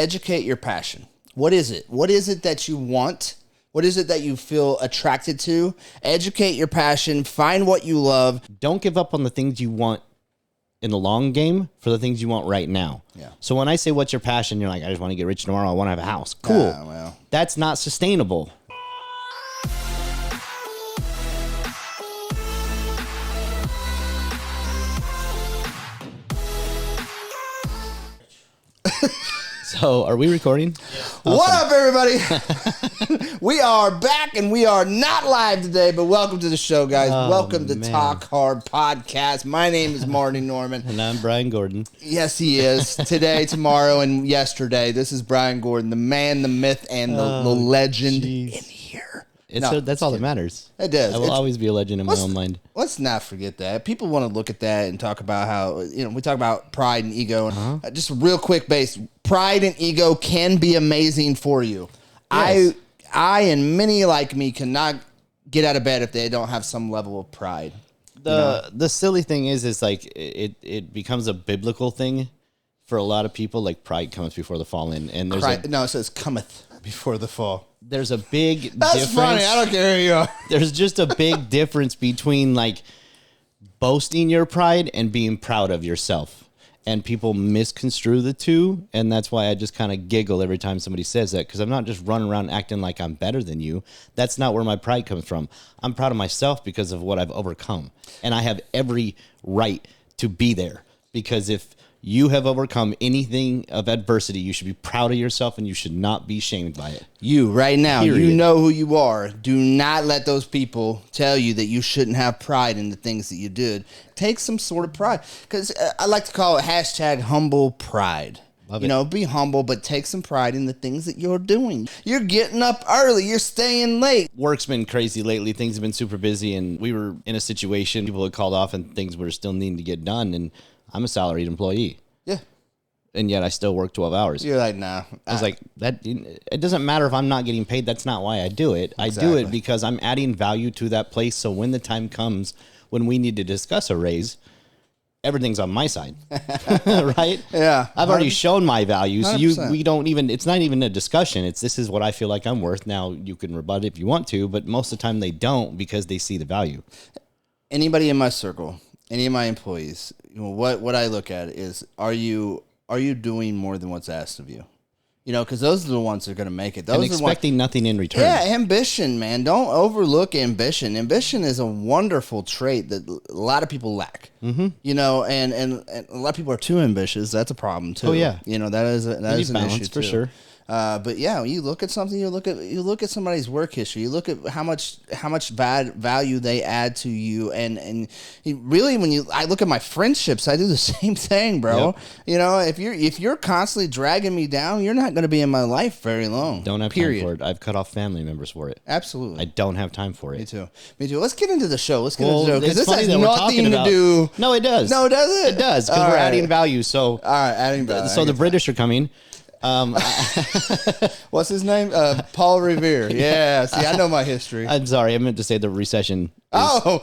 educate your passion. What is it? What is it that you want? What is it that you feel attracted to? Educate your passion. Find what you love. Don't give up on the things you want in the long game for the things you want right now. Yeah. So when I say what's your passion, you're like, I just want to get rich tomorrow. I want to have a house. Cool. Well. That's not sustainable. So, are we recording? Yeah. Awesome. What up, everybody? We are back, and we are not live today, but welcome to the show, guys. Welcome to Talk Hard Podcast. My name is Marty Norman. And I'm Brian Gordon. Yes, he is. Today, tomorrow, and yesterday. This is Brian Gordon, the man, the myth, and the legend in here. That's all that matters. It does. I will always be a legend in my own mind. Let's not forget that. People want to look at that and talk about how, we talk about pride and ego. And just real quick base, pride and ego can be amazing for you. Yes. I and many like me cannot get out of bed if they don't have some level of pride. The silly thing is like it becomes a biblical thing for a lot of people. Like pride cometh before the fall, and there's it says cometh before the fall. There's a big That's difference. funny. I don't care who you are. There's just a big difference between like boasting your pride and being proud of yourself. And people misconstrue the two. And that's why I just kind of giggle every time somebody says that, because I'm not just running around acting like I'm better than you. That's not where my pride comes from. I'm proud of myself because of what I've overcome. And I have every right to be there, because if you have overcome anything of adversity, you should be proud of yourself, and you should not be shamed by it. You, right now, Period. You know who you are. Do not let those people tell you that you shouldn't have pride in the things that you did. Take some sort of pride. Because I like to call it #humble pride. Love it. Be humble, but take some pride in the things that you're doing. You're getting up early. You're staying late. Work's been crazy lately. Things have been super busy, and we were in a situation, people had called off, and things were still needing to get done, and I'm a salaried employee. Yeah. And yet I still work 12 hours. You're like, nah. I was like, it doesn't matter if I'm not getting paid. That's not why I do it. Exactly. I do it because I'm adding value to that place. So when the time comes when we need to discuss a raise, everything's on my side. Right? Yeah. I've already shown my value. So 100%. It's not even a discussion. This is what I feel like I'm worth. Now you can rebut it if you want to, but most of the time they don't, because they see the value. Anybody in my circle, any of my employees, what I look at is, are you doing more than what's asked of you? Because those are the ones that are going to make it. Those and expecting nothing in return. Yeah, ambition, man. Don't overlook ambition. Ambition is a wonderful trait that a lot of people lack. Mm-hmm. And a lot of people are too ambitious. That's a problem too. Oh yeah. That is an issue for too. sure. But yeah, you look at something. You look at somebody's work history. You look at how much value they add to you, and really, I look at my friendships, I do the same thing, bro. Yep. If you're constantly dragging me down, you're not going to be in my life very long. Don't have time for it. I've cut off family members for it. Absolutely, I don't have time for it. Me too. Let's get into the show. Because this has that nothing to do. No, it does. No, does it? It does, because we're adding value. So all right, adding value. So the British are coming. What's his name? Paul Revere. Yeah. See, I know my history. I'm sorry. I meant to say the recession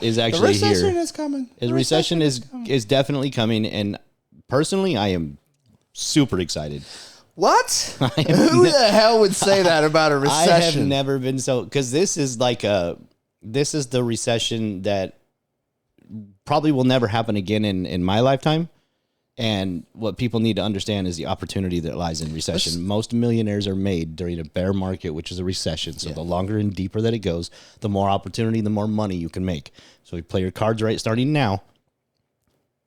is actually here. The recession here. is coming. The recession is definitely coming. And personally, I am super excited. What? Who the hell would say that about a recession? I have never been so, because this is the recession that probably will never happen again in my lifetime. And what people need to understand is the opportunity that lies in recession. Most millionaires are made during a bear market, which is a recession. So the longer and deeper that it goes, the more opportunity, the more money you can make. So if you play your cards right starting now,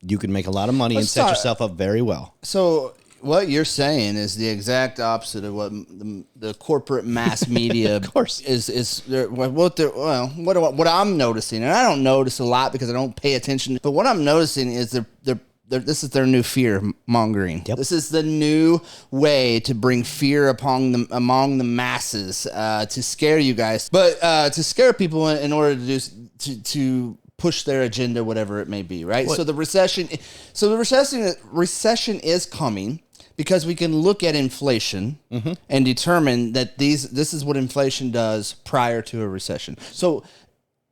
you can make a lot of money and set yourself up very well. So what you're saying is the exact opposite of what the corporate mass media of course is what I'm noticing. And I don't notice a lot because I don't pay attention. But what I'm noticing is this is their new fear mongering. Yep. This is the new way to bring fear among the masses, to scare you guys, but to scare people in order to push their agenda, whatever it may be, right? So the recession is coming, because we can look at inflation and determine that this is what inflation does prior to a recession. So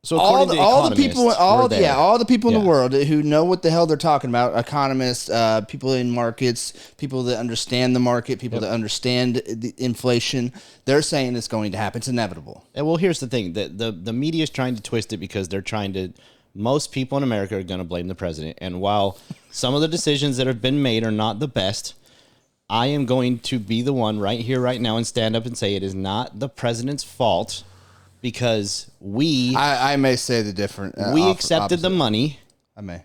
So all according the, to all the people, economists, all we're there. all the people in Yeah. the world who know what the hell they're talking about, economists, people in markets, people that understand the market, people that understand the inflation, they're saying it's going to happen. It's inevitable. And well, here's the thing: the media is trying to twist it because they're trying to. Most people in America are going to blame the president, and while some of the decisions that have been made are not the best, I am going to be the one right here, right now, and stand up and say it is not the president's fault because I may say the different. we accepted the opposite. money. I may.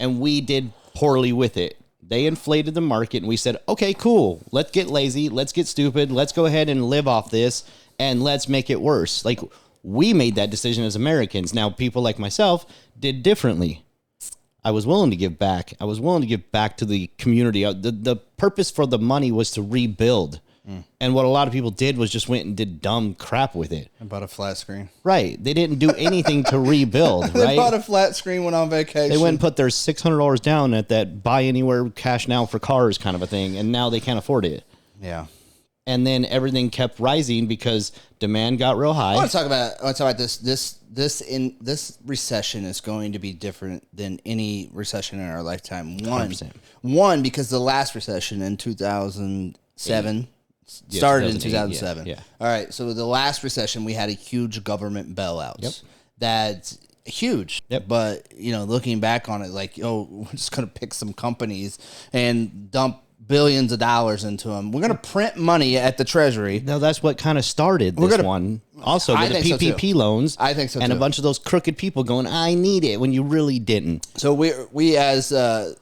And we did poorly with it. They inflated the market, and we said, okay, cool. Let's get lazy. Let's get stupid. Let's go ahead and live off this, and let's make it worse. Like, we made that decision as Americans. Now, people like myself did differently. I was willing to give back. I was willing to give back to the community. The purpose for the money was to rebuild. And what a lot of people did was just went and did dumb crap with it. I bought a flat screen. Right. They didn't do anything to rebuild, They right? bought a flat screen, went on vacation. They went and put their $600 down at that buy anywhere, cash now for cars kind of a thing, and now they can't afford it. Yeah. And then everything kept rising because demand got real high. I want to talk about this. This recession is going to be different than any recession in our lifetime. 100%. Because the last recession in 2007 started in 2007. Yeah. All right. So the last recession, we had a huge government bailouts. Yep. That's huge. Yep. But looking back on it, like, we're just gonna pick some companies and dump billions of dollars into them. We're going to print money at the Treasury. No, that's what kind of started this one. Also, with the PPP loans. I think so, and too. a bunch of those crooked people going, I need it, when you really didn't. So we as, we're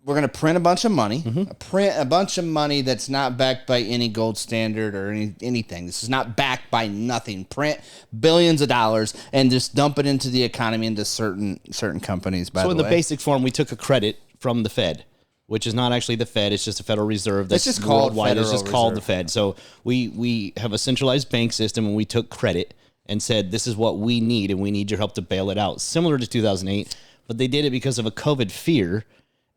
going to print a bunch of money, print a bunch of money that's not backed by any gold standard or anything. This is not backed by nothing. Print billions of dollars and just dump it into the economy, into certain companies, by the way. So in the basic form, we took a credit from the Fed, which is not actually the Fed. It's just a Federal Reserve. That's just called worldwide. It's Federal just called the Reserve. Fed. So we have a centralized bank system, and we took credit and said, this is what we need, and we need your help to bail it out. Similar to 2008, but they did it because of a COVID fear.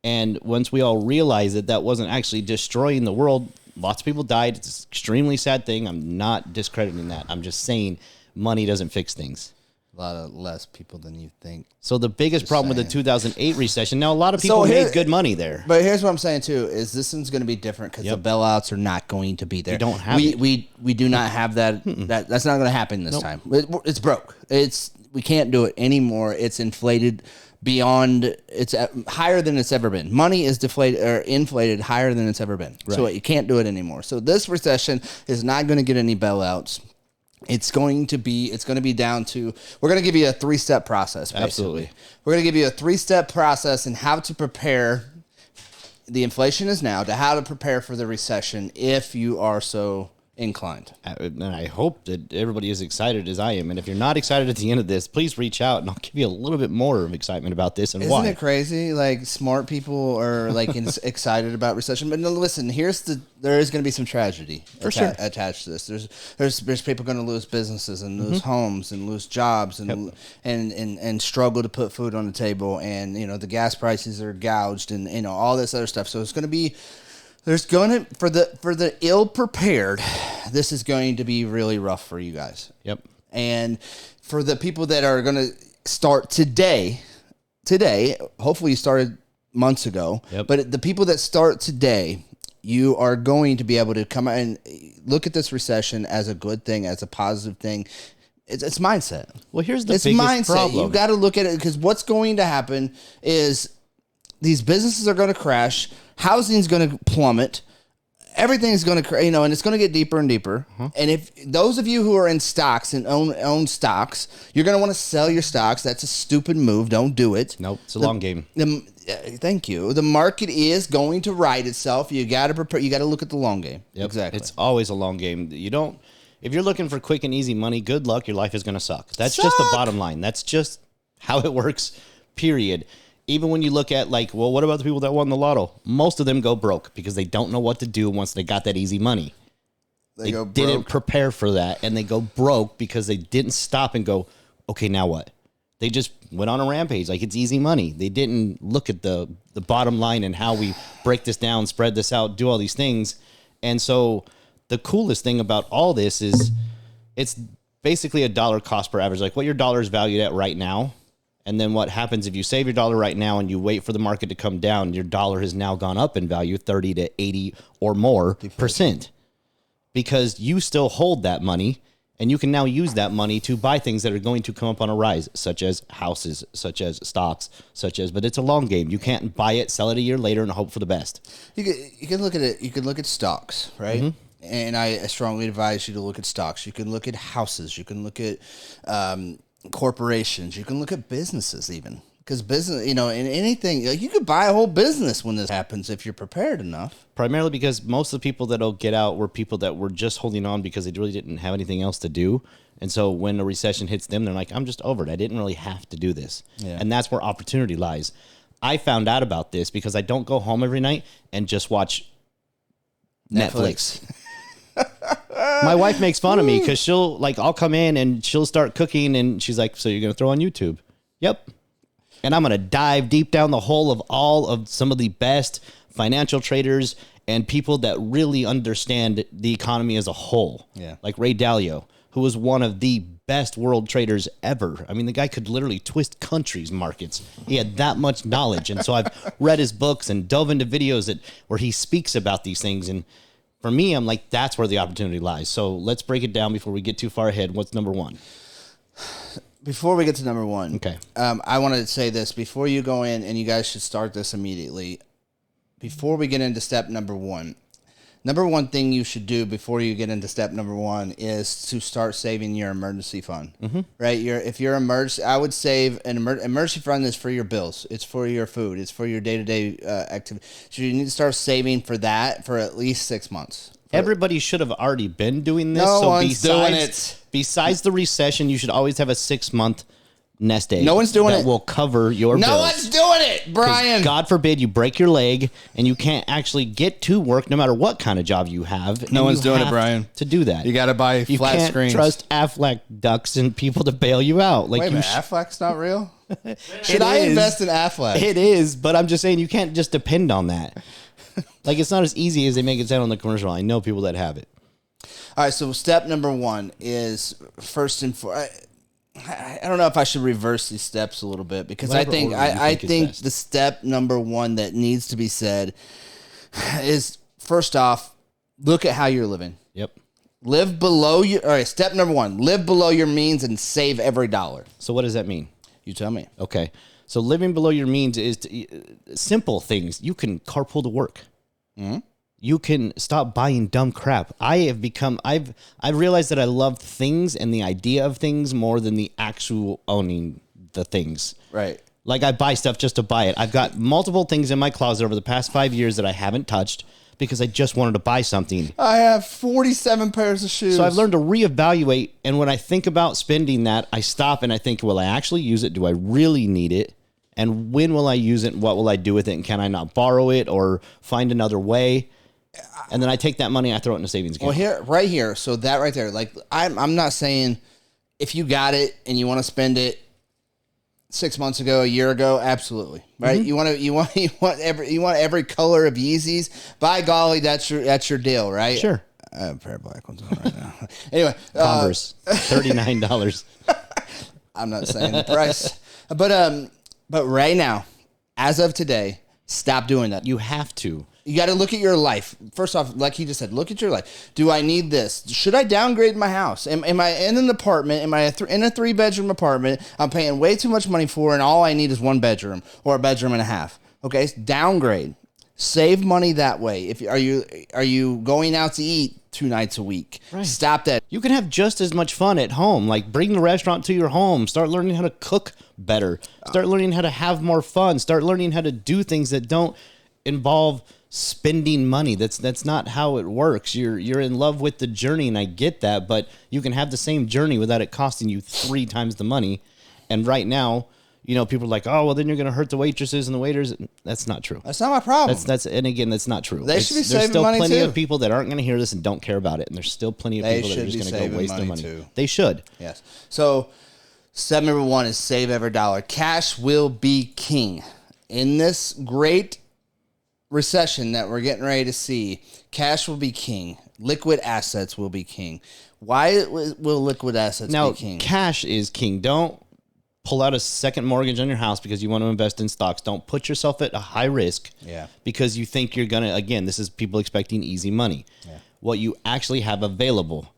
And once we all realized that that wasn't actually destroying the world, lots of people died. It's an extremely sad thing. I'm not discrediting that. I'm just saying money doesn't fix things. A lot of less people than you think. So the biggest problem with the 2008 recession, now a lot of people made good money there. But here's what I'm saying too, is this one's going to be different because the bailouts are not going to be there. We don't have we do not have that. That's not going to happen this time. It's broke. We can't do it anymore. It's inflated beyond. It's higher than it's ever been. Money is deflated or inflated higher than it's ever been. Right. So you can't do it anymore. So this recession is not going to get any bailouts. It's going to be down to, we're going to give you a 3-step process. Basically. Absolutely. We're going to give you a 3-step process in how to prepare. The inflation is now to how to prepare for the recession if you are so inclined. And I hope that everybody is excited as I am. And if you're not excited at the end of this, please reach out and I'll give you a little bit more of excitement about this and why. Isn't it crazy? Like, smart people are like excited about recession. But no, listen, there is going to be some tragedy attached to this. There's people going to lose businesses and lose homes and lose jobs and struggle to put food on the table. And, the gas prices are gouged and, all this other stuff. So it's going to be, for the ill prepared, this is going to be really rough for you guys. Yep. And for the people that are going to start today, hopefully you started months ago, but the people that start today, you are going to be able to come out and look at this recession as a good thing, as a positive thing. It's mindset. Well, here's the biggest problem. You got to look at it because what's going to happen is these businesses are going to crash. Housing's going to plummet. Everything's going to, and it's going to get deeper and deeper. And if those of you who are in stocks and own stocks, you're going to want to sell your stocks. That's a stupid move. Don't do it. Nope. It's a long game. Thank you. The market is going to right itself. You got to prepare. You got to look at the long game. Yep. Exactly. It's always a long game. If you're looking for quick and easy money, good luck. Your life is going to suck. That's just the bottom line. That's just how it works, period. Even when you look at what about the people that won the lotto? Most of them go broke because they don't know what to do once they got that easy money. They didn't prepare for that, and they go broke because they didn't stop and go, okay, now what? They just went on a rampage. It's easy money. They didn't look at the bottom line and how we break this down, spread this out, do all these things. And so the coolest thing about all this is it's basically a dollar cost per average, like what your dollar is valued at right now. And then what happens if you save your dollar right now and you wait for the market to come down, your dollar has now gone up in value 30 to 80 or more percent, because you still hold that money and you can now use that money to buy things that are going to come up on a rise, such as houses, such as stocks, but it's a long game. You can't buy it, sell it a year later and hope for the best. You can look at it. You can look at stocks, right? Mm-hmm. And I strongly advise you to look at stocks. You can look at houses. You can look at corporations. You can look at businesses even. Because business, in anything, like you could buy a whole business when this happens if you're prepared enough. Primarily because most of the people that'll get out were people that were just holding on because they really didn't have anything else to do. And so when a recession hits them, they're like, I'm just over it. I didn't really have to do this. Yeah. And that's where opportunity lies. I found out about this because I don't go home every night and just watch Netflix. My wife makes fun of me because I'll come in and she'll start cooking and she's like, so you're going to throw on YouTube? Yep. And I'm going to dive deep down the hole of all of some of the best financial traders and people that really understand the economy as a whole. Yeah. Like Ray Dalio, who was one of the best world traders ever. I mean, the guy could literally twist countries' markets. He had that much knowledge. And so I've read his books and dove into videos where he speaks about these things. And for me, I'm like, that's where the opportunity lies. So let's break it down before we get too far ahead. What's number one? Before we get to number one, okay. I wanted to say this before you go in, and you guys should start this immediately. Before we get into step number one thing you should do before you get into step number one is to start saving your emergency fund. Mm-hmm. Right? If you're emergency, I would save an emergency fund is for your bills. It's for your food. It's for your day-to-day activity. So you need to start saving for that for at least 6 months. Everybody should have already been doing this. No one's doing it. Besides the recession, you should always have a 6 month nest egg. No one's doing it. That will cover your bills. No one's doing it, Brian. God forbid you break your leg and you can't actually get to work no matter what kind of job you have. No one's doing it, Brian. To do that. You got to buy flat screens. You can't trust Aflac ducks and people to bail you out. Wait a minute, Aflac's not real? Should I invest in Aflac? It is, but I'm just saying you can't just depend on that. Like, it's not as easy as they make it sound on the commercial. I know people that have it. All right, so step number one is first and foremost. I don't know if I should reverse these steps a little bit because I think the step number one that needs to be said is, first off, look at how you're living. Yep. Live below your. All right, step number one: live below your means and save every dollar. So what does that mean? You tell me. Okay. So living below your means is simple things. You can carpool to work. Mm-hmm. You can stop buying dumb crap. I've realized that I love things and the idea of things more than the actual owning the things. Right. Like, I buy stuff just to buy it. I've got multiple things in my closet over the past 5 years that I haven't touched because I just wanted to buy something. I have 47 pairs of shoes. So I've learned to reevaluate. And when I think about spending that, I stop and I think, will I actually use it? Do I really need it? And when will I use it? And what will I do with it? And can I not borrow it or find another way? And then I take that money, I throw it in a savings account. Well, right here, so that right there, like I'm not saying if you got it and you want to spend it 6 months ago, a year ago, absolutely, right? Mm-hmm. You want every color of Yeezys. By golly, that's your deal, right? Sure. I have a pair of black ones on right now. Anyway, Converse, $39. I'm not saying the price, but right now, as of today, stop doing that. You have to. You got to look at your life. First off, like he just said, look at your life. Do I need this? Should I downgrade my house? Am I in an apartment? Am I in a 3-bedroom apartment I'm paying way too much money for, and all I need is 1 bedroom or a bedroom and a half? Okay, downgrade. Save money that way. Are you going out to eat 2 nights a week? Right. Stop that. You can have just as much fun at home. Like, bring the restaurant to your home. Start learning how to cook better. Start learning how to have more fun. Start learning how to do things that don't involve spending money. That's not how it works. You're in love with the journey, and I get that, but you can have the same journey without it costing you 3 times the money. And right now, people are like, oh, well, then you're going to hurt the waitresses and the waiters. That's not true. That's not my problem. And again, that's not true. They should be saving money. There's still plenty too. of people that aren't going to hear this and don't care about it, and there's still plenty of people that are just going to go waste their money. Too. They should. Yes. So, step number one is save every dollar. Cash will be king in this great recession that we're getting ready to see. Cash will be king. Liquid assets will be king. Why will liquid assets be king? Cash is king. Don't pull out a second mortgage on your house because you want to invest in stocks. Don't put yourself at a high risk because you think you're going to, again, this is people expecting easy money. Yeah. What you actually have available.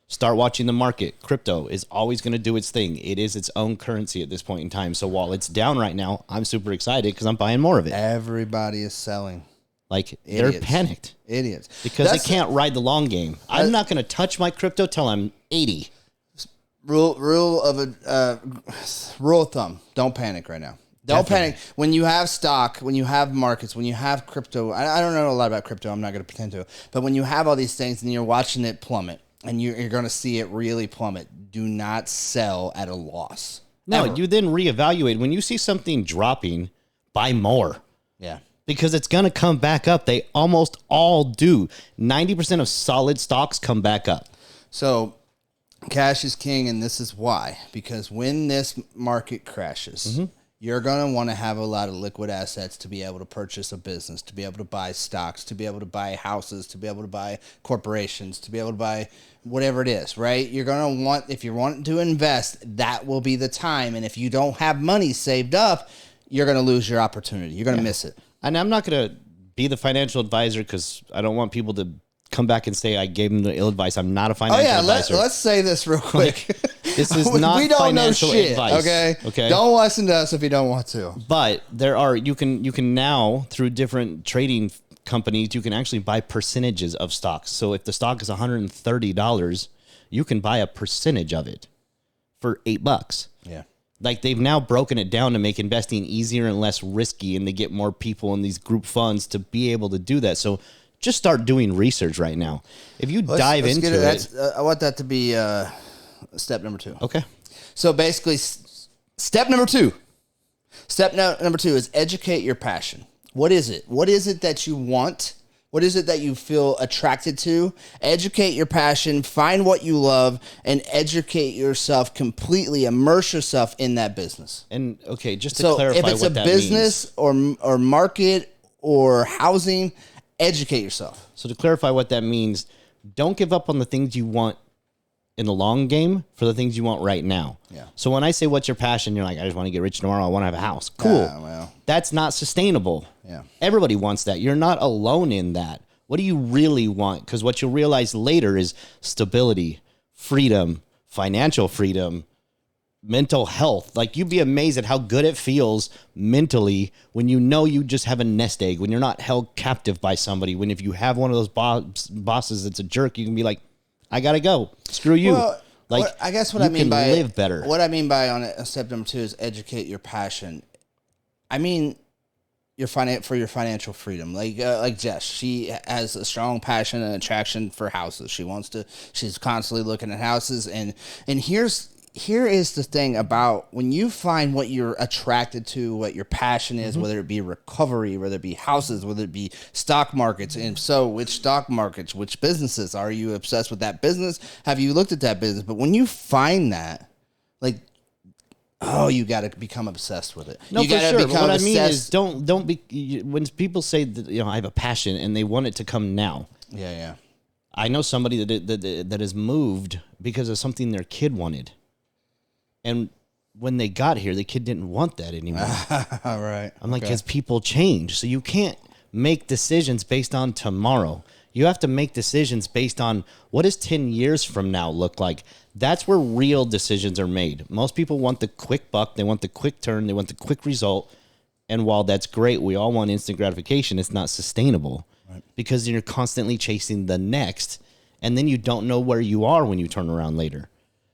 Start watching the market. Crypto is always going to do its thing. It is its own currency at this point in time. So while it's down right now, I'm super excited because I'm buying more of it. Everybody is selling. Like, they're panicked. Idiots. Because they can't ride the long game. I'm not going to touch my crypto till I'm 80. Rule of thumb. Don't panic right now. Don't panic. When you have stock, when you have markets, when you have crypto, I don't know a lot about crypto. I'm not going to pretend to. But when you have all these things and you're watching it plummet, and you're going to see it really plummet, do not sell at a loss. No, you then reevaluate. When you see something dropping, buy more. Yeah. Because it's going to come back up. They almost all do. 90% of solid stocks come back up. So cash is king, and this is why. Because when this market crashes, you're going to want to have a lot of liquid assets to be able to purchase a business, to be able to buy stocks, to be able to buy houses, to be able to buy corporations, to be able to buy whatever it is, right? You're going to want, if you want to invest, that will be the time. And if you don't have money saved up, you're going to lose your opportunity. You're going to miss it. And I'm not going to be the financial advisor because I don't want people to come back and say I gave them the ill advice. I'm not a financial advisor. Let's say this real quick. This is not we don't financial know shit, advice. Okay. Don't listen to us if you don't want to. But there are you can now through different trading companies you can actually buy percentages of stocks. So if the stock is $130, you can buy a percentage of it for $8. Yeah. Like they've now broken it down to make investing easier and less risky, and they get more people in these group funds to be able to do that. So just start doing research right now. If you dive into it. I want that to be step number 2. Okay. So basically, step number 2. Step number 2 is educate your passion. What is it? What is it that you want? What is it that you feel attracted to? Educate your passion, find what you love, and educate yourself completely. Immerse yourself in that business. And okay, just to clarify if it's what a that business means. or market or housing, educate yourself. So to clarify what that means, don't give up on the things you want in the long game for the things you want right now. Yeah. So when I say what's your passion, you're like, I just want to get rich tomorrow. I want to have a house. Cool. Well. That's not sustainable. Yeah. Everybody wants that. You're not alone in that. What do you really want? Because what you'll realize later is stability, freedom, financial freedom, mental health. Like you'd be amazed at how good it feels mentally when you know you just have a nest egg, when you're not held captive by somebody. When if you have one of those bosses that's a jerk, you can be like, I gotta go. Screw you. Well, like I guess what I mean by live better. What I mean by on step number 2 is educate your passion. I mean your financial freedom. Like Jess, she has a strong passion and attraction for houses. She's constantly looking at houses, and here is the thing about when you find what you're attracted to, what your passion is, whether it be recovery, whether it be houses, whether it be stock markets. And so which stock markets, which businesses? Are you obsessed with that business? Have you looked at that business? But when you find that, like, you got to become obsessed with it. No, you for sure. But what obsessed. I mean is don't be, when people say that, I have a passion and they want it to come now. Yeah. I know somebody that has moved because of something their kid wanted. And when they got here, the kid didn't want that anymore. All right. I'm like, because people change. So you can't make decisions based on tomorrow. You have to make decisions based on what does 10 years from now look like. That's where real decisions are made. Most people want the quick buck. They want the quick turn. They want the quick result. And while that's great, we all want instant gratification. It's not sustainable because you're constantly chasing the next. And then you don't know where you are when you turn around later.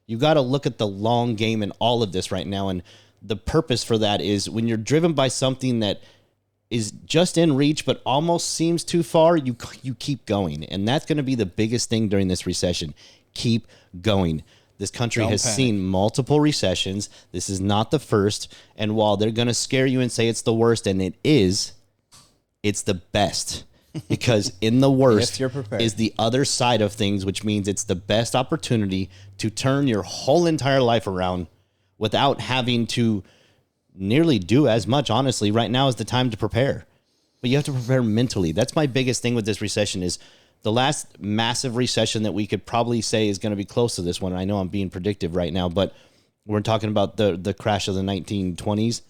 You got to look at the long game in all of this right now. And the purpose for that is when you're driven by something that is just in reach, but almost seems too far, you keep going. And that's going to be the biggest thing during this recession. Keep going. This country has seen multiple recessions. This is not the first. And while they're going to scare you and say it's the worst, and it is, it's the best. Because in the worst is the other side of things, which means it's the best opportunity to turn your whole entire life around without having to nearly do as much. Honestly, right now is the time to prepare, but you have to prepare mentally. That's my biggest thing with this recession is The last massive recession that we could probably say is going to be close to this one. I know I'm being predictive right now, but we're talking about the crash of the 1920s.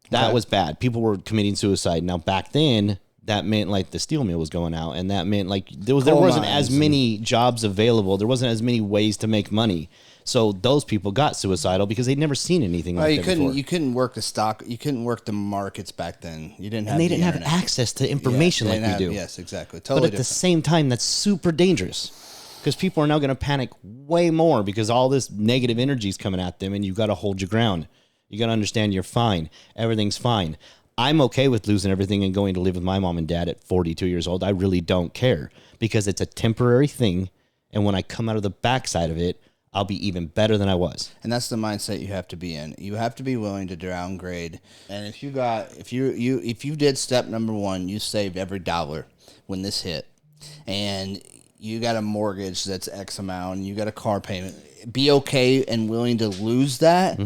That was bad. People were committing suicide. Now, back then, that meant like the steel mill was going out, and that meant like there wasn't as many jobs available. There wasn't as many ways to make money. So those people got suicidal because they'd never seen anything like that before. You couldn't work the stock. You couldn't work the markets back then. You didn't have. And they didn't have access to information like we do. Yes, exactly. Totally. But at the same time, that's super dangerous because people are now going to panic way more because all this negative energy is coming at them, and you've got to hold your ground. You got to understand you're fine. Everything's fine. I'm okay with losing everything and going to live with my mom and dad at 42 years old. I really don't care because it's a temporary thing, and when I come out of the backside of it, I'll be even better than I was. And that's the mindset you have to be in. You have to be willing to downgrade. And if you did step number 1, you saved every dollar when this hit, and you got a mortgage that's X amount, and you got a car payment, be okay and willing to lose that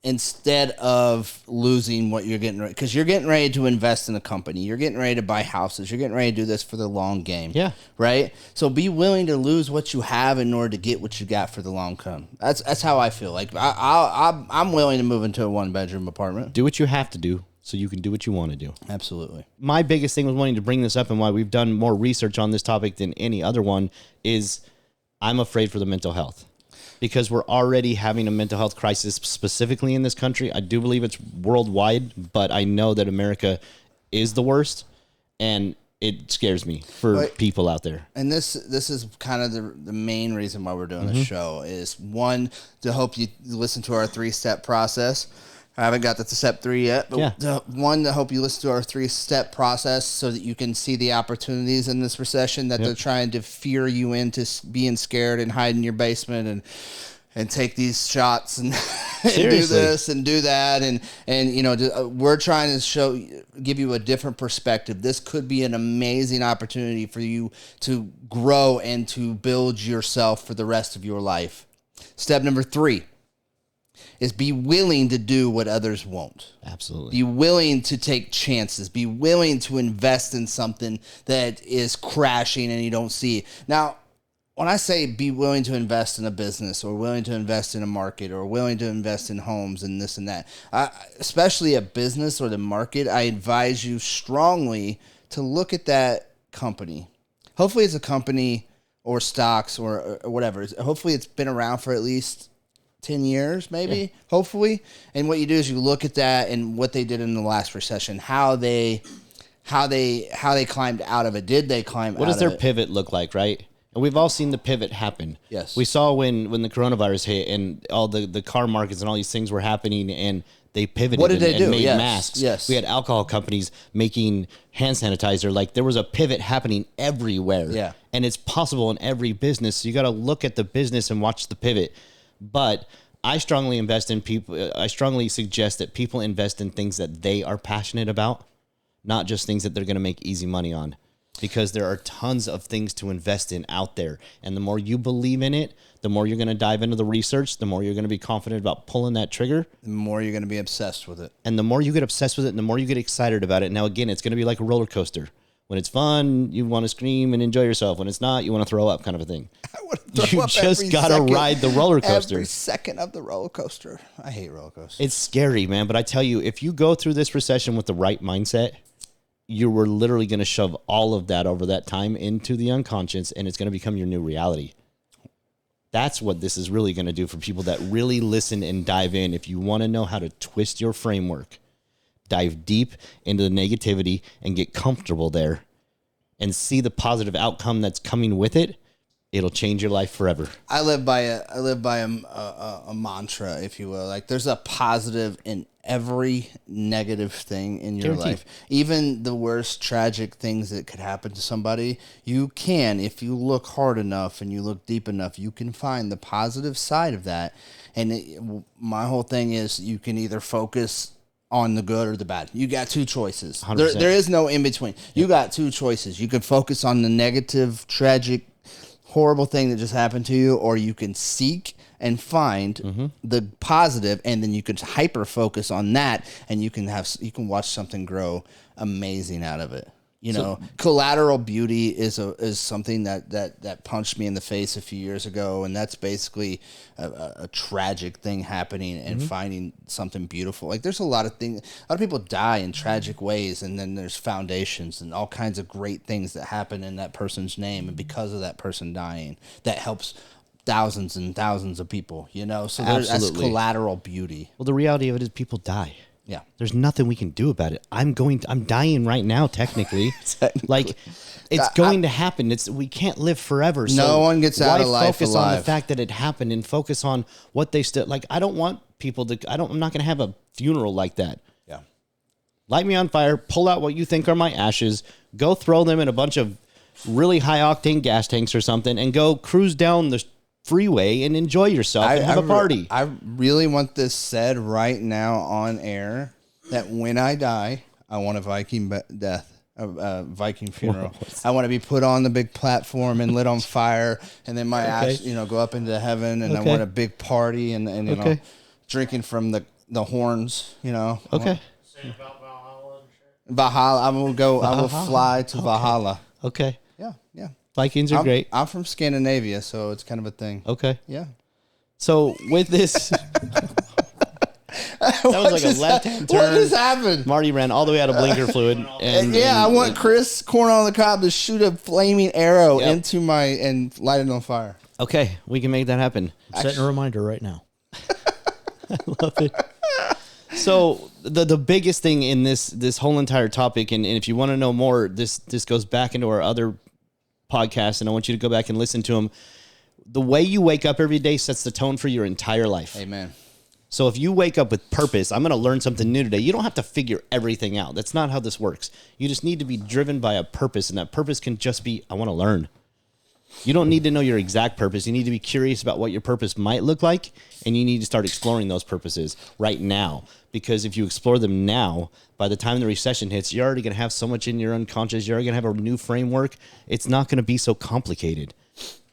instead of losing what you're getting ready. Because you're getting ready to invest in a company. You're getting ready to buy houses. You're getting ready to do this for the long game. Yeah. Right? So be willing to lose what you have in order to get what you got for the long term. That's how I feel. Like I'm willing to move into a 1-bedroom apartment. Do what you have to do so you can do what you want to do. Absolutely. My biggest thing was wanting to bring this up, and why we've done more research on this topic than any other one is I'm afraid for the mental health. Because we're already having a mental health crisis specifically in this country. I do believe it's worldwide, but I know that America is the worst, and it scares me for people out there. And this is kind of the main reason why we're doing this show is, 1, to hope you listen to our 3-step process. I haven't got to step 3 yet, but 1, to hope you listen to our 3-step process so that you can see the opportunities in this recession that they're trying to fear you into being scared and hide in your basement and take these shots and, and do this and do that. And you know, we're trying to give you a different perspective. This could be an amazing opportunity for you to grow and to build yourself for the rest of your life. Step number 3 is be willing to do what others won't. Absolutely. Be willing to take chances. Be willing to invest in something that is crashing and you don't see. Now, when I say be willing to invest in a business or willing to invest in a market or willing to invest in homes and this and that, especially a business or the market, I advise you strongly to look at that company. Hopefully it's a company or stocks or whatever. Hopefully it's been around for at least 10 years, maybe, hopefully. And what you do is you look at that and what they did in the last recession, how they climbed out of it. Did they climb out of it? What does their pivot look like, right? And we've all seen the pivot happen. Yes. We saw when the coronavirus hit and all the car markets and all these things were happening, and they pivoted and made masks. Yes. We had alcohol companies making hand sanitizer. Like, there was a pivot happening everywhere. Yeah. And it's possible in every business. So you got to look at the business and watch the pivot. But I strongly invest in people. I strongly suggest that people invest in things that they are passionate about, not just things that they're going to make easy money on, because there are tons of things to invest in out there. And the more you believe in it, the more you're going to dive into the research, the more you're going to be confident about pulling that trigger. The more you're going to be obsessed with it. And the more you get obsessed with it, and the more you get excited about it. Now, again, it's going to be like a roller coaster. When it's fun, you want to scream and enjoy yourself. When it's not, you want to throw up, kind of a thing. You just got to ride the roller coaster. Every second of the roller coaster. I hate roller coasters. It's scary, man. But I tell you, if you go through this recession with the right mindset, you were literally going to shove all of that over that time into the unconscious, and it's going to become your new reality. That's what this is really going to do for people that really listen and dive in. If you want to know how to twist your framework, dive deep into the negativity and get comfortable there and see the positive outcome that's coming with it, it'll change your life forever. I live by a mantra, if you will. Like, there's a positive in every negative thing in your life. Even the worst tragic things that could happen to somebody, you can, if you look hard enough and you look deep enough, you can find the positive side of that. And my whole thing is, you can either focus on the good or the bad. You got 2 choices. There is no in between. You got 2 choices. You can focus on the negative, tragic, horrible thing that just happened to you, or you can seek and find the positive, and then you can hyper focus on that, and you can watch something grow amazing out of it. You know, collateral beauty is something that punched me in the face a few years ago, and that's basically a tragic thing happening and finding something beautiful. Like there's a lot of people die in tragic ways, and then there's foundations and all kinds of great things that happen in that person's name, and because of that person dying, that helps thousands and thousands of people. You know, so that's collateral beauty. Well, the reality of it is people die. Yeah. There's nothing we can do about it. I'm dying right now, technically. Like, it's going to happen. We can't live forever. So no one gets out of life Why focus alive? on the fact that it happened and focus on what they still, like, I don't want people to, I'm not going to have a funeral like that. Yeah. Light me on fire, pull out what you think are my ashes, go throw them in a bunch of really high octane gas tanks or something, and go cruise down the freeway and enjoy yourself and have a party. I really want this said right now on air that when I die, I want a Viking death, a Viking funeral. I want to be put on the big platform and lit on fire, and then my ash, go up into heaven, and I want a big party and you know, drinking from the horns, you know. Okay. Saying about Valhalla and shit. Valhalla. I will fly to Valhalla. Okay. Yeah. Vikings are great. I'm from Scandinavia, so it's kind of a thing. Okay. Yeah. So with this, that was like a left-hand turn. What just happened? Marty ran all the way out of blinker fluid. And I want Chris Corn on the Cob to shoot a flaming arrow into and light it on fire. Okay, we can make that happen. I'm setting a reminder right now. I love it. So the biggest thing in this whole entire topic, and if you want to know more, this goes back into our other podcasts, and I want you to go back and listen to them. The way you wake up every day sets the tone for your entire life. Amen. So if you wake up with purpose, I'm going to learn something new today. You don't have to figure everything out. That's not how this works. You just need to be driven by a purpose, and that purpose can just be, I want to learn. You don't need to know your exact purpose. You need to be curious about what your purpose might look like, and you need to start exploring those purposes right now. Because if you explore them now, by the time the recession hits, you're already going to have so much in your unconscious. You're already going to have a new framework. It's not going to be so complicated.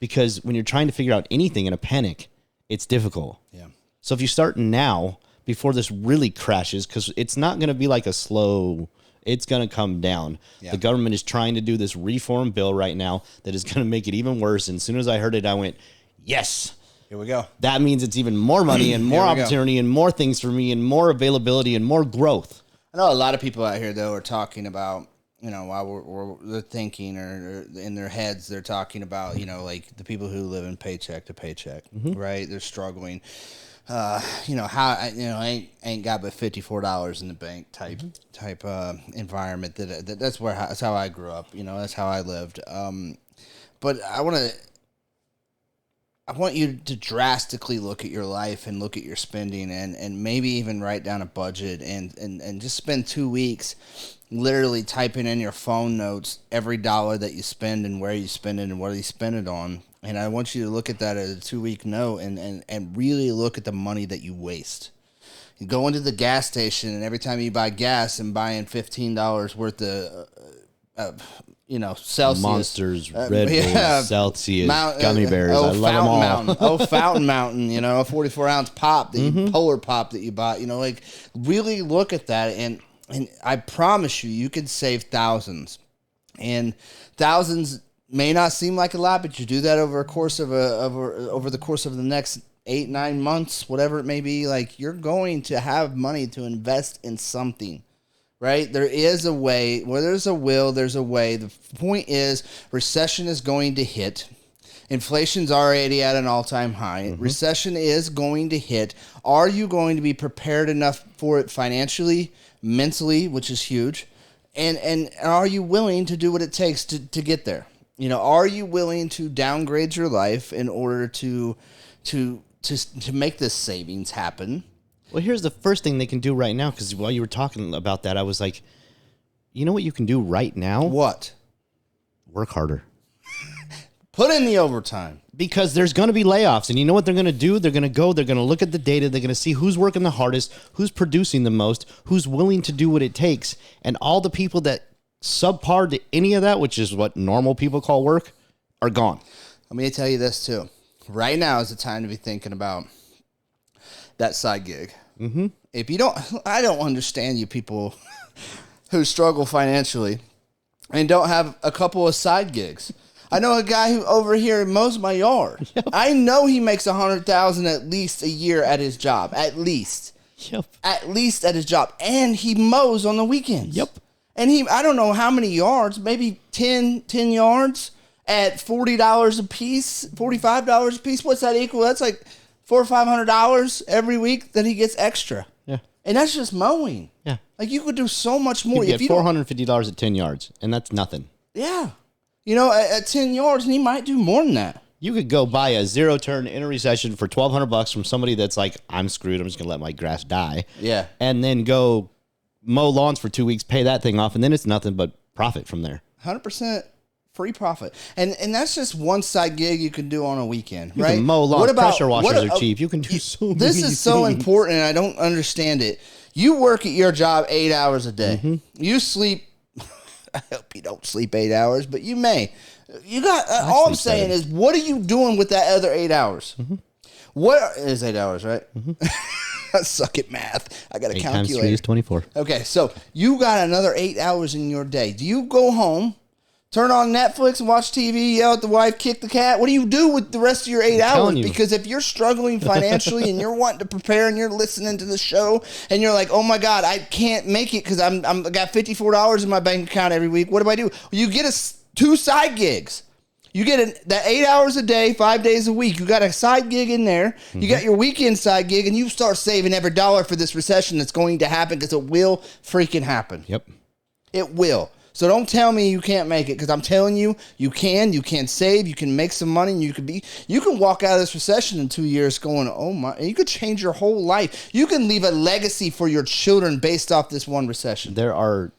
Because when you're trying to figure out anything in a panic, it's difficult. Yeah. So if you start now, before this really crashes, because it's not going to be like a slow, it's going to come down. Yeah. The government is trying to do this reform bill right now that is going to make it even worse. And as soon as I heard it, I went, yes. Here we go. That means it's even more money and more opportunity and more things for me and more availability and more growth. I know a lot of people out here, though, are talking about, while they're thinking or in their heads, they're talking about, like the people who live in paycheck to paycheck, right? They're struggling. I ain't got but $54 in the bank type environment. That's how I grew up. That's how I lived. But I want you to drastically look at your life and look at your spending and maybe even write down a budget and just spend 2 weeks literally typing in your phone notes every dollar that you spend and where you spend it and what you spend it on. And I want you to look at that as a 2-week note and really look at the money that you waste. You go into the gas station, and every time you buy gas and buying $15 worth of Celsius. Monsters, Red Bull, Celsius, gummy bears. I love them all. Mountain. Fountain Mountain, a 44-ounce pop, Polar Pop that you bought. Like really look at that, and I promise you can save thousands. And thousands may not seem like a lot, but you do that over the course of the next 8-9 months, whatever it may be. Like you're going to have money to invest in something. Right? There is a way. Where there's a will, there's a way. The point is, recession is going to hit. Inflation's already at an all-time high. Recession is going to hit. Are you going to be prepared enough for it financially, mentally, which is huge? And are you willing to do what it takes to get there? Are you willing to downgrade your life in order to make this savings happen? Well, here's the first thing they can do right now, because while you were talking about that, I was like, you know what you can do right now? What? Work harder. Put in the overtime. Because there's going to be layoffs, and you know what they're going to do? They're going to look at the data, they're going to see who's working the hardest, who's producing the most, who's willing to do what it takes, and all the people that subpar to any of that, which is what normal people call work, are gone. Let me tell you this, too. Right now is the time to be thinking about that side gig. If you don't, I don't understand you people who struggle financially and don't have a couple of side gigs. I know a guy who over here mows my yard. Yep. I know he makes $100,000 at least a year at his job. At least. Yep. At least at his job. And he mows on the weekends. Yep. And I don't know how many yards, maybe 10 yards at $40 a piece, $45 a piece. What's that equal? That's like $400 or $500 every week that he gets extra. Yeah. And that's just mowing. Yeah. Like you could do so much more. You get $450 at 10 yards, and that's nothing. Yeah. You know, at 10 yards, and he might do more than that. You could go buy a zero turn in a recession for $1,200 from somebody that's like, I'm screwed. I'm just going to let my grass die. Yeah. And then go mow lawns for 2 weeks, pay that thing off, and then it's nothing but profit from there. 100% free profit. And that's just one side gig you can do on a weekend, You right? can mow lawns. Pressure washers are cheap. You can do so many This is so things. important, and I don't understand it. You work at your job 8 hours a day. Mm-hmm. You sleep, I hope you don't sleep 8 hours, but you may. You got, all I'm saying is, what are you doing with that other 8 hours? Mm-hmm. What is 8 hours, right? Mm-hmm. I suck at math. I got to calculate. 8 times 3 is 24. Okay, so you got another 8 hours in your day. Do you go home, turn on Netflix and watch TV, yell at the wife, kick the cat? What do you do with the rest of your 8 hours? Because if you're struggling financially and you're wanting to prepare and you're listening to the show and you're like, oh my God, I can't make it because I got $54 in my bank account every week. What do? You get 2 side gigs. You get that 8 hours a day, 5 days a week. You got a side gig in there. Mm-hmm. You got your weekend side gig, and you start saving every dollar for this recession that's going to happen because it will freaking happen. Yep. It will. So don't tell me you can't make it because I'm telling you, you can. You can save. You can make some money. And you can walk out of this recession in 2 years going, oh my, and you could change your whole life. You can leave a legacy for your children based off this one recession. There are,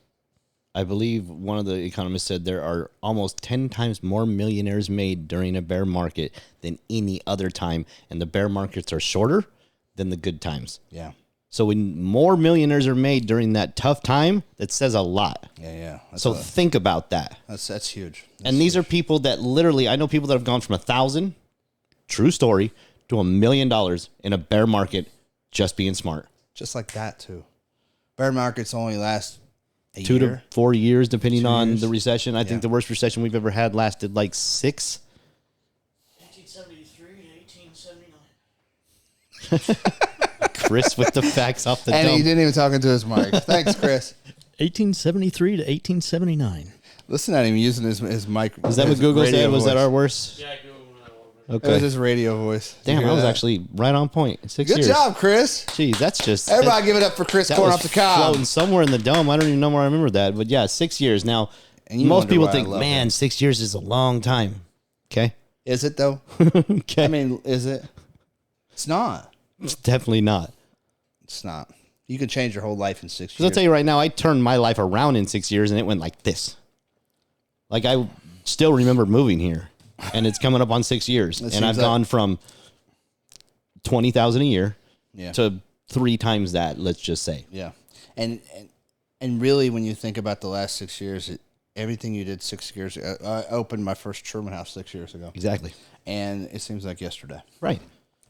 I believe one of the economists said there are almost 10 times more millionaires made during a bear market than any other time. And the bear markets are shorter than the good times. Yeah. So when more millionaires are made during that tough time, that says a lot. Yeah. So think about that. That's huge. And these are people that literally, I know people that have gone from 1,000, true story, to $1 million in a bear market just being smart. Just like that too. Bear markets only last 2 to 4 years, depending on the recession. I think the worst recession we've ever had lasted like 6. 1873 to 1879. Chris with the facts off the and dome. he didn't even talk into his mic. Thanks, Chris. 1873 to 1879. Listen at him using his mic. Is that what Google said? Was that our worst? Yeah, Google. Okay. It was his radio voice. Damn, I was actually right on point. 6 years. Good job, Chris. Geez, that's just... Everybody give it up for Chris Corn off the cob. Floating somewhere in the dome. I don't even know where I remember that. But yeah, 6 years. Now, most people think, man, 6 years is a long time. Okay? Is it, though? Okay. I mean, is it? It's not. It's definitely not. It's not. You can change your whole life in 6 years. Because I'll tell you right now, I turned my life around in 6 years, and it went like this. Like, I still remember moving here, and it's coming up on 6 years. And I've gone from $20,000 a year to 3 times that, let's just say. Yeah. And really, when you think about the last 6 years, everything you did 6 years ago, I opened my first Sherman house 6 years ago. Exactly. And it seems like yesterday. Right.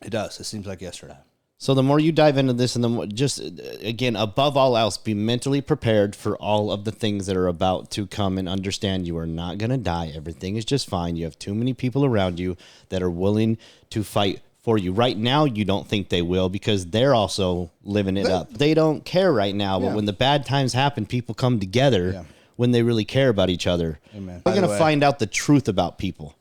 It does. It seems like yesterday. So the more you dive into this, and the more, just, again, above all else, be mentally prepared for all of the things that are about to come and understand you are not going to die. Everything is just fine. You have too many people around you that are willing to fight for you. Right now, you don't think they will because they're also living it up. They don't care right now, but when the bad times happen, people come together when they really care about each other. Amen. We're going to find out the truth about people.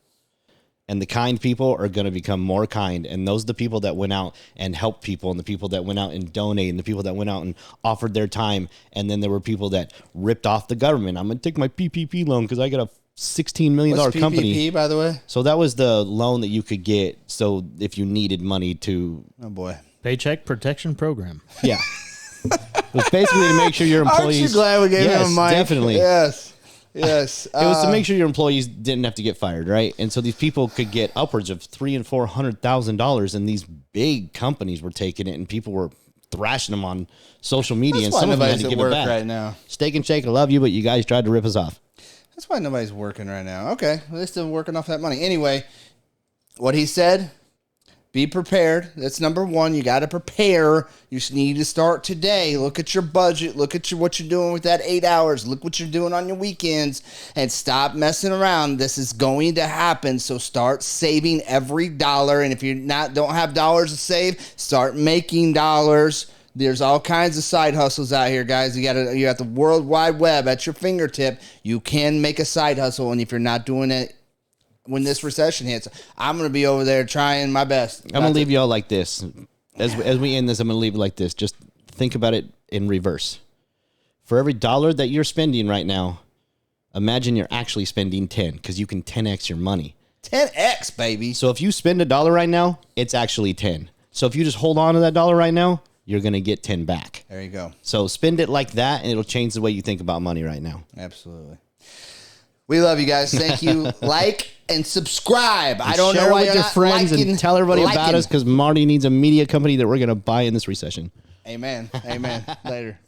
And the kind people are going to become more kind. And those are the people that went out and helped people, and the people that went out and donated, and the people that went out and offered their time. And then there were people that ripped off the government. I'm going to take my PPP loan because I got a $16 million company. PPP, by the way? So that was the loan that you could get. So if you needed money to... Oh, boy. Paycheck Protection Program. Yeah. It was basically to make sure your employees... Aren't you glad we gave him a mic? Definitely. Yes. Yes, it was to make sure your employees didn't have to get fired, right? And so these people could get upwards of $300,000 and $400,000, and these big companies were taking it, and people were thrashing them on social media, and some of them had to give it back. Right now. Steak and Shake, I love you, but you guys tried to rip us off. That's why nobody's working right now. Okay, well, they're still working off that money. Anyway, what he said: Be prepared. That's number one. You got to prepare. You just need to start today. Look at your budget. Look at what you're doing with that 8 hours. Look what you're doing on your weekends, and stop messing around. This is going to happen. So start saving every dollar. And if you don't have dollars to save, start making dollars. There's all kinds of side hustles out here, guys. You got the World Wide Web at your fingertip. You can make a side hustle, and if you're not doing it when this recession hits, I'm going to be over there trying my best. I'm going to leave y'all like this. As we end this, I'm going to leave it like this. Just think about it in reverse. For every dollar that you're spending right now, imagine you're actually spending 10, because you can 10x your money. 10x, baby. So if you spend $1 right now, it's actually 10. So if you just hold on to that dollar right now, you're going to get 10 back. There you go. So spend it like that, and it'll change the way you think about money right now. Absolutely. We love you guys. Thank you. Like and subscribe. And I don't share know why with you're your not friends liking, and tell everybody about us, because Marty needs a media company that we're going to buy in this recession. Amen. Amen. Later.